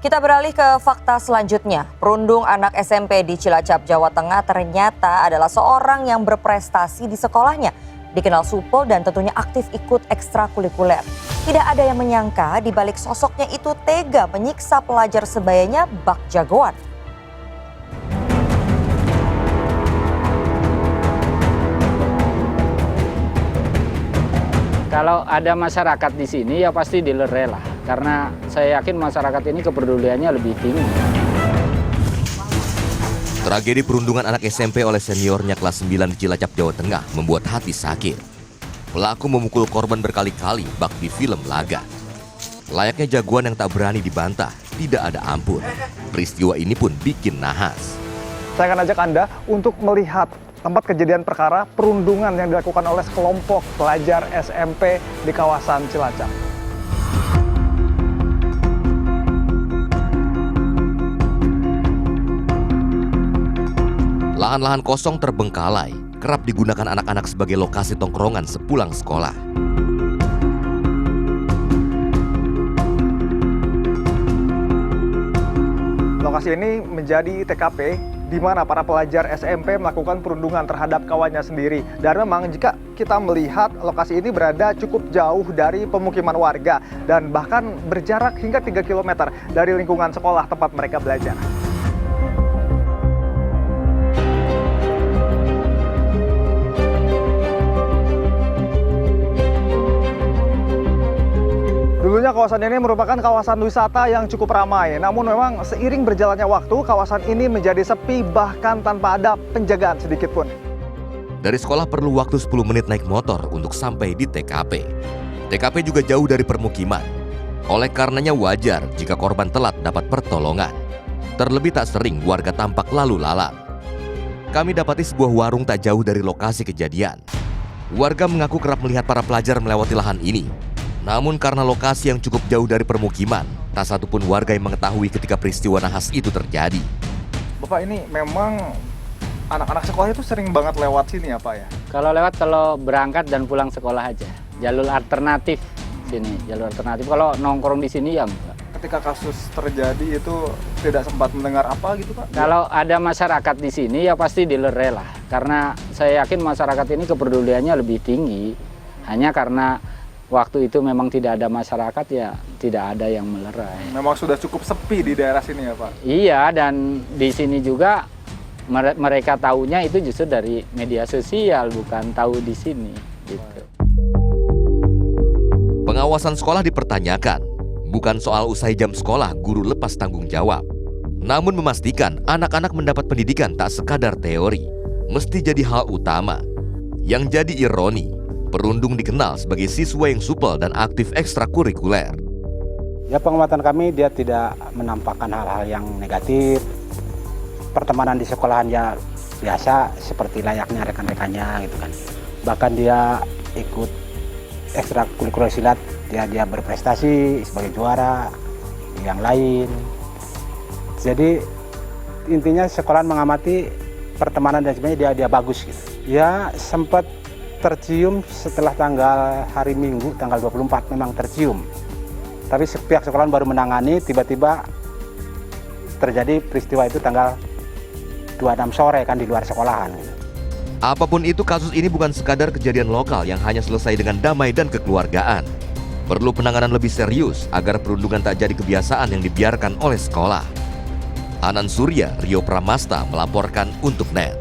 Kita beralih ke fakta selanjutnya. Perundung anak SMP di Cilacap, Jawa Tengah ternyata adalah seorang yang berprestasi di sekolahnya. Dikenal supel dan tentunya aktif ikut ekstrakurikuler. Tidak ada yang menyangka di balik sosoknya itu tega menyiksa pelajar sebayanya bak jagoan. Kalau ada masyarakat di sini ya pasti dilerai lah. Karena saya yakin masyarakat ini kepeduliannya lebih tinggi. Tragedi perundungan anak SMP oleh seniornya kelas 9 di Cilacap, Jawa Tengah membuat hati sakit. Pelaku memukul korban berkali-kali bak di film laga. Layaknya jagoan yang tak berani dibantah, tidak ada ampun. Peristiwa ini pun bikin nahas. Saya akan ajak Anda untuk melihat tempat kejadian perkara perundungan yang dilakukan oleh sekelompok pelajar SMP di kawasan Cilacap. Lahan-lahan kosong terbengkalai, kerap digunakan anak-anak sebagai lokasi tongkrongan sepulang sekolah. Lokasi ini menjadi TKP di mana para pelajar SMP melakukan perundungan terhadap kawannya sendiri. Dan memang jika kita melihat lokasi ini berada cukup jauh dari pemukiman warga dan bahkan berjarak hingga 3 km dari lingkungan sekolah tempat mereka belajar. Dulunya kawasan ini merupakan kawasan wisata yang cukup ramai. Namun memang seiring berjalannya waktu, kawasan ini menjadi sepi bahkan tanpa ada penjagaan sedikit pun. Dari sekolah perlu waktu 10 menit naik motor untuk sampai di TKP. TKP juga jauh dari permukiman. Oleh karenanya wajar jika korban telat dapat pertolongan. Terlebih tak sering warga tampak lalu lalang. Kami dapati sebuah warung tak jauh dari lokasi kejadian. Warga mengaku kerap melihat para pelajar melewati lahan ini. Namun karena lokasi yang cukup jauh dari permukiman, tak satupun warga yang mengetahui ketika peristiwa nahas itu terjadi. Bapak, ini memang anak-anak sekolah itu sering banget lewat sini ya Pak ya? Kalau berangkat dan pulang sekolah aja. Jalur alternatif sini, jalur alternatif. Kalau nongkrong di sini ya enggak. Ketika kasus terjadi itu tidak sempat mendengar apa gitu Pak? Kalau ada masyarakat di sini ya pasti dilerai lah. Karena saya yakin masyarakat ini kepeduliannya lebih tinggi. Hanya karena waktu itu memang tidak ada masyarakat ya tidak ada yang melerai. Memang sudah cukup sepi di daerah sini ya Pak? Iya, dan di sini juga mereka tahunya itu justru dari media sosial, bukan tahu di sini. Gitu. Pengawasan sekolah dipertanyakan. Bukan soal usai jam sekolah guru lepas tanggung jawab. Namun memastikan anak-anak mendapat pendidikan tak sekadar teori. Mesti jadi hal utama. Yang jadi ironi, perundung dikenal sebagai siswa yang supel dan aktif ekstrakurikuler. Ya, pengamatan kami dia tidak menampakkan hal-hal yang negatif. Pertemanan di sekolahan ya biasa seperti layaknya rekan-rekannya gitu kan. Bahkan dia ikut ekstrakurikuler silat, dia berprestasi sebagai juara yang lain. Jadi intinya sekolahan mengamati pertemanan dan sebagainya dia bagus gitu. Ya sempat tercium setelah tanggal hari Minggu, tanggal 24 memang tercium. Tapi pihak sekolah baru menangani, tiba-tiba terjadi peristiwa itu tanggal 26 sore kan di luar sekolahan. Apapun itu, kasus ini bukan sekadar kejadian lokal yang hanya selesai dengan damai dan kekeluargaan. Perlu penanganan lebih serius agar perundungan tak jadi kebiasaan yang dibiarkan oleh sekolah. Anan Surya, Rio Pramasta melaporkan untuk NET.